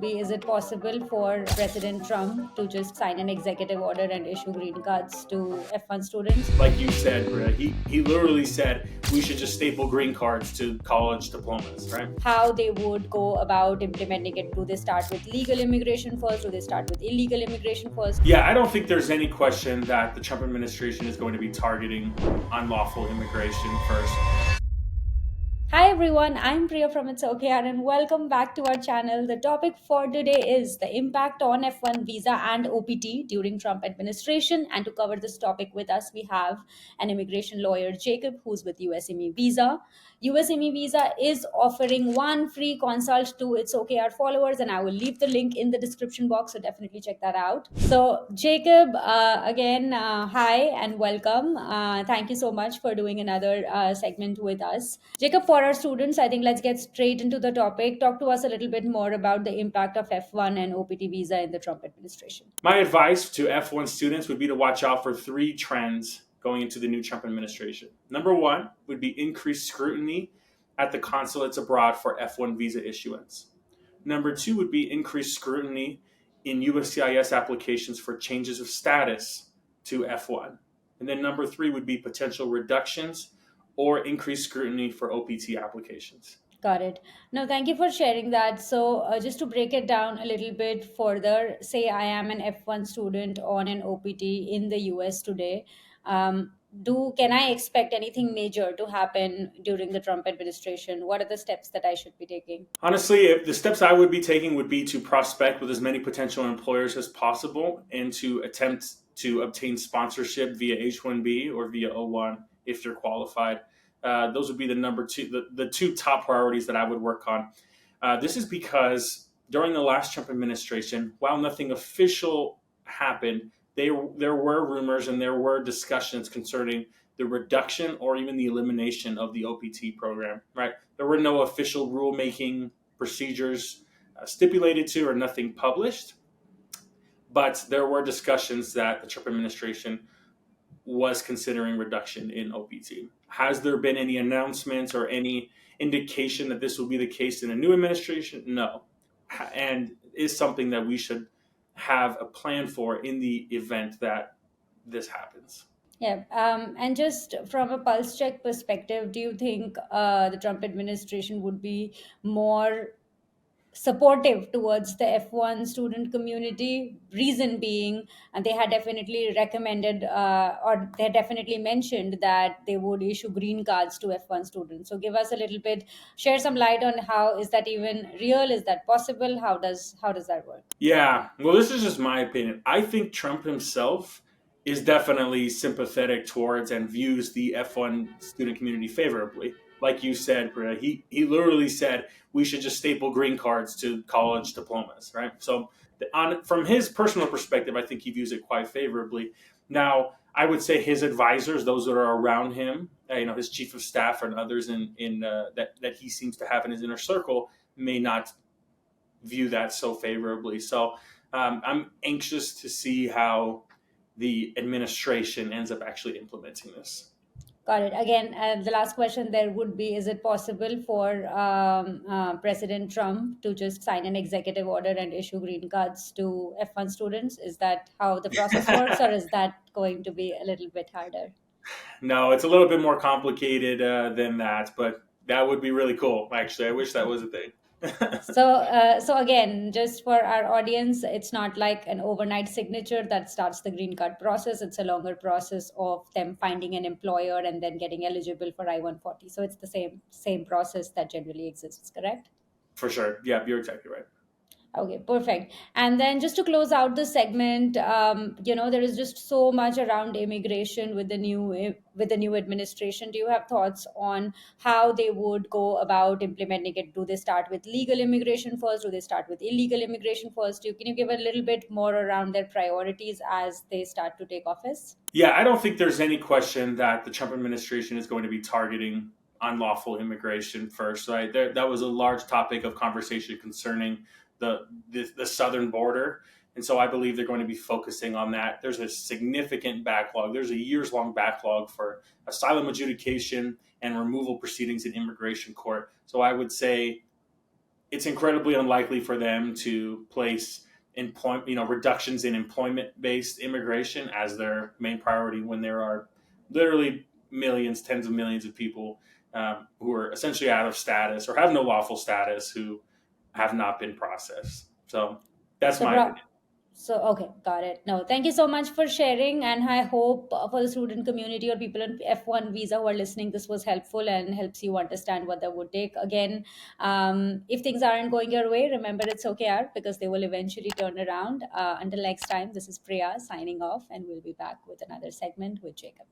Is it possible for President Trump to just sign an executive order and issue green cards to F1 students? Like you said, Bria, he literally said we should just staple green cards to college diplomas, right? How they would go about implementing it? Do they start with legal immigration first? Do they start with illegal immigration first? Yeah, I don't think there's any question that the Trump administration is going to be targeting unlawful immigration first. Hi everyone, I'm Priya from It's Okay Yaar, and welcome back to our channel. The topic for today is the impact on F1 visa and OPT during Trump administration. And to cover this topic with us, we have an immigration lawyer, Jacob, who's with US ImmiVisa. US ImmiVisa is offering one free consult to It's Okay Yaar followers, and I will leave the link in the description box, so definitely check that out. So, Jacob, again, hi and welcome. Thank you so much for doing another segment with us. Jacob, for our students, I think let's get straight into the topic. Talk to us a little bit more about the impact of F1 and OPT visa in the Trump administration. My advice to F1 students would be to watch out for three trends going into the new Trump administration. Number one would be increased scrutiny at the consulates abroad for F1 visa issuance. Number two would be increased scrutiny in USCIS applications for changes of status to F1. And then number three would be potential reductions or increased scrutiny for OPT applications. Got it. No, thank you for sharing that. So, just to break it down a little bit further, say I am an F1 student on an OPT in the US today. Do can I expect anything major to happen during the Trump administration? What are the steps that I should be taking? Honestly, if the steps I would be taking would be to prospect with as many potential employers as possible and to attempt to obtain sponsorship via H-1B or via O-1 if you're qualified. Those would be the number two, the two top priorities that I would work on. This is because during the last Trump administration, while nothing official happened, there were rumors and there were discussions concerning the reduction or even the elimination of the OPT program, right? There were no official rulemaking procedures stipulated to or nothing published, but there were discussions that the Trump administration was considering reduction in OPT. Has there been any announcements or any indication that this will be the case in a new administration? No. And is something that we should have a plan for in the event that this happens. Yeah, and just from a pulse check perspective, do you think the Trump administration would be more supportive towards the F1 student community? Reason being, and they had definitely recommended or they had definitely mentioned that they would issue green cards to F1 students. So give us a little bit, share some light on how is that even real? Is that possible? How does that work? Yeah, well, this is just my opinion. I think Trump himself is definitely sympathetic towards and views the F1 student community favorably. Like you said, Bria, he literally said we should just staple green cards to college diplomas, right? So, from his personal perspective, I think he views it quite favorably. Now, I would say his advisors, those that are around him, his chief of staff and others that he seems to have in his inner circle, may not view that so favorably. So I'm anxious to see how the administration ends up actually implementing this. Got it. Again, the last question there would be, is it possible for President Trump to just sign an executive order and issue green cards to F1 students? Is that how the process works, or is that going to be a little bit harder? No, it's a little bit more complicated than that, but that would be really cool. Actually, I wish that was a thing. So again, just for our audience, it's not like an overnight signature that starts the green card process. It's a longer process of them finding an employer and then getting eligible for I-140. So it's the same process that generally exists, correct? For sure. Yeah, you're exactly right. Okay, perfect. And then just to close out the segment, there is just so much around immigration with the new administration. Do you have thoughts on how they would go about implementing it? Do they start with legal immigration first? Do they start with illegal immigration first? Can you give a little bit more around their priorities as they start to take office? Yeah, I don't think there's any question that the Trump administration is going to be targeting unlawful immigration first. Right, that was a large topic of conversation concerning the southern border, and so I believe they're going to be focusing on that. There's a significant backlog. There's a years long backlog for asylum adjudication and removal proceedings in immigration court. So I would say it's incredibly unlikely for them to place employment, reductions in employment-based immigration as their main priority when there are literally millions, tens of millions of people who are essentially out of status or have no lawful status who have not been processed. So that's So, my opinion. okay, got it. No, thank you so much for sharing. And I hope for the student community or people on F1 visa who are listening, this was helpful and helps you understand what that would take. Again, if things aren't going your way, remember it's okay, because they will eventually turn around. Until next time, this is Priya signing off, and we'll be back with another segment with Jacob.